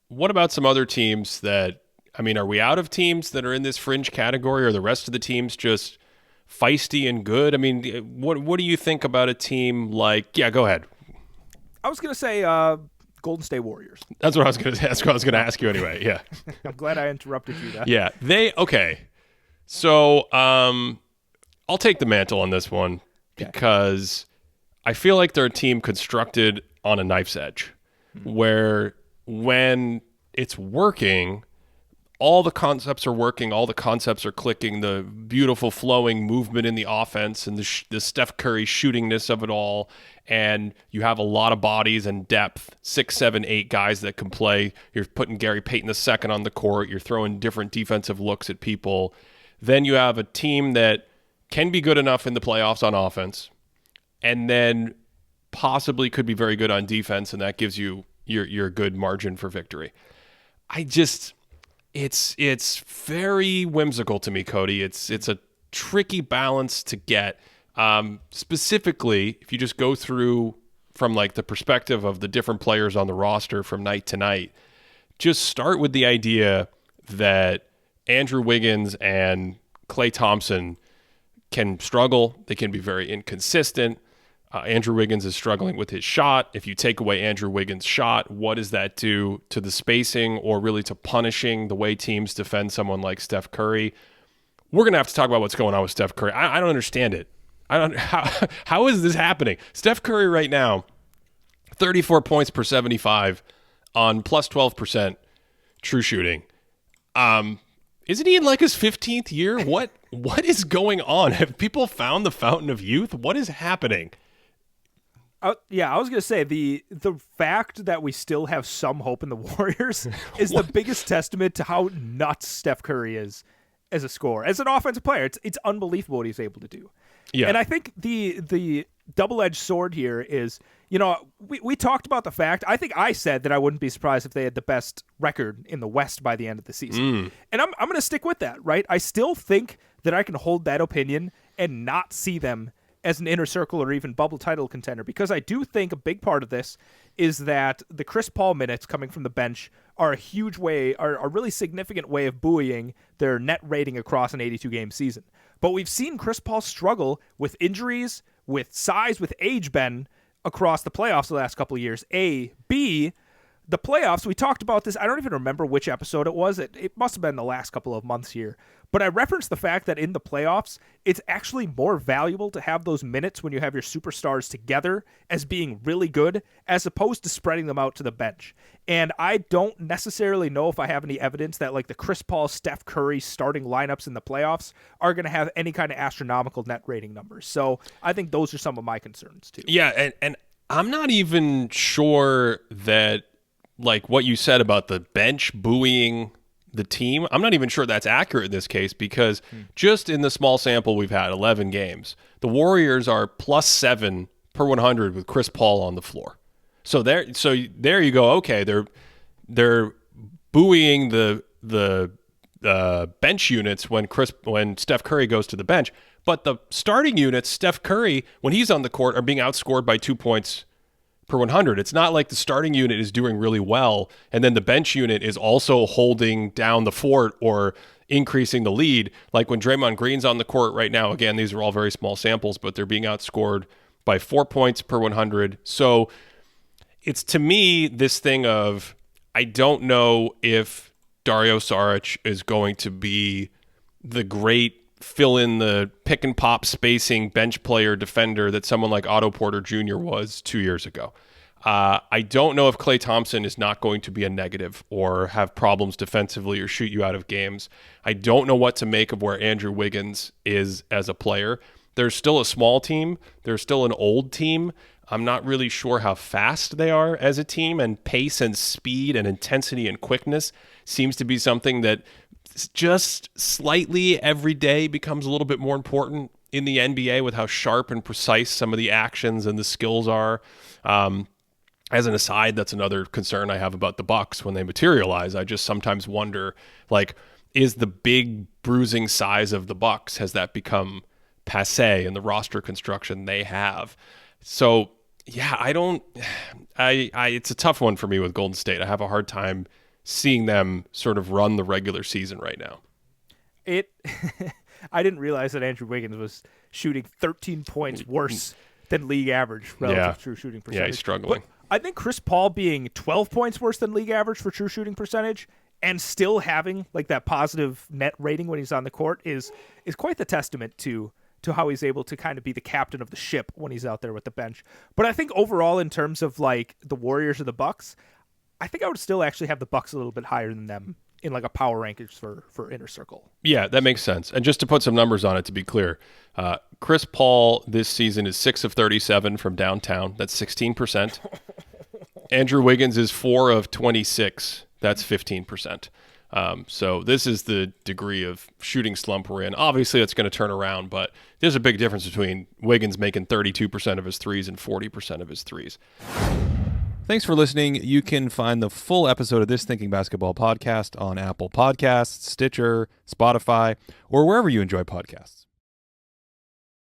What about some other teams that, I mean, are we out of teams that are in this fringe category? Or the rest of the teams just feisty and good? I mean, what do you think about a team like, yeah, go ahead. I was going to say Golden State Warriors. That's what I was going to ask. I was going to ask you anyway. Yeah. I'm glad I interrupted you there. Yeah. Okay. So I'll take the mantle on this one because I feel like they're a team constructed on a knife's edge where when it's working, all the concepts are working, all the concepts are clicking, the beautiful flowing movement in the offense and the Steph Curry shootingness of it all. And you have a lot of bodies and depth, 6, 7, 8 guys that can play. You're putting Gary Payton II on the court. You're throwing different defensive looks at people. Then you have a team that can be good enough in the playoffs on offense and then possibly could be very good on defense, and that gives you your good margin for victory. It's very whimsical to me, Cody. It's a tricky balance to get. Specifically, if you just go through from like the perspective of the different players on the roster from night to night, just start with the idea that Andrew Wiggins and Klay Thompson can struggle. They can be very inconsistent. Andrew Wiggins is struggling with his shot. If you take away Andrew Wiggins' shot, what does that do to the spacing or really to punishing the way teams defend someone like Steph Curry? We're going to have to talk about what's going on with Steph Curry. I don't understand it. How is this happening? Steph Curry right now, 34 points per 75 on plus 12% true shooting. Isn't he in like his 15th year? What is going on? Have people found the fountain of youth? What is happening? I was going to say the fact that we still have some hope in the Warriors is the biggest testament to how nuts Steph Curry is as a scorer. As an offensive player, it's unbelievable what he's able to do. Yeah. And I think the double-edged sword here is, we talked about the fact, I think I said that I wouldn't be surprised if they had the best record in the West by the end of the season. And I'm going to stick with that, right? I still think that I can hold that opinion and not see them as an inner circle or even bubble title contender, because I do think a big part of this is that the Chris Paul minutes coming from the bench are a really significant way of buoying their net rating across an 82-game season. But we've seen Chris Paul struggle with injuries, with size, with age, Ben, across the playoffs the last couple of years. B, the playoffs, we talked about this. I don't even remember which episode it was. It must have been the last couple of months here. But I referenced the fact that in the playoffs, it's actually more valuable to have those minutes when you have your superstars together as being really good, as opposed to spreading them out to the bench. And I don't necessarily know if I have any evidence that like the Chris Paul, Steph Curry starting lineups in the playoffs are going to have any kind of astronomical net rating numbers. So I think those are some of my concerns too. Yeah, and I'm not even sure that like what you said about the bench buoying the team, I'm not even sure that's accurate in this case, because just in the small sample we've had, 11 games, the Warriors are +7 per 100 with Chris Paul on the floor. So there you go. Okay, they're buoying the bench units when Steph Curry goes to the bench, but the starting units, Steph Curry, when he's on the court, are being outscored by 2 points per 100. It's not like the starting unit is doing really well and then the bench unit is also holding down the fort or increasing the lead. Like when Draymond Green's on the court right now, again, these are all very small samples, but they're being outscored by 4 points per 100. So it's, to me, this thing of, I don't know if Dario Saric is going to be the great fill in the pick and pop spacing bench player defender that someone like Otto Porter Jr. was 2 years ago. I don't know if Klay Thompson is not going to be a negative or have problems defensively or shoot you out of games. I don't know what to make of where Andrew Wiggins is as a player. There's still a small team. There's still an old team. I'm not really sure how fast they are as a team, and pace and speed and intensity and quickness seems to be something that just slightly every day becomes a little bit more important in the NBA with how sharp and precise some of the actions and the skills are. As an aside, that's another concern I have about the Bucks when they materialize. I just sometimes wonder, like, is the big bruising size of the Bucks, has that become passé in the roster construction they have? So Yeah, it's a tough one for me with Golden State. I have a hard time seeing them sort of run the regular season right now. I didn't realize that Andrew Wiggins was shooting 13 points worse than league average relative to true shooting percentage. Yeah, he's struggling. But I think Chris Paul being 12 points worse than league average for true shooting percentage and still having like that positive net rating when he's on the court is quite the testament to how he's able to kind of be the captain of the ship when he's out there with the bench. But I think overall, in terms of like the Warriors or the Bucks, I think I would still actually have the Bucks a little bit higher than them in like a power rankings for inner circle. Yeah, that makes sense. And just to put some numbers on it, to be clear, Chris Paul this season is 6 of 37 from downtown. That's 16%. Andrew Wiggins is 4 of 26. That's 15%. So this is the degree of shooting slump we're in. Obviously, that's going to turn around, but there's a big difference between Wiggins making 32% of his threes and 40% of his threes. Thanks for listening. You can find the full episode of this Thinking Basketball podcast on Apple Podcasts, Stitcher, Spotify, or wherever you enjoy podcasts.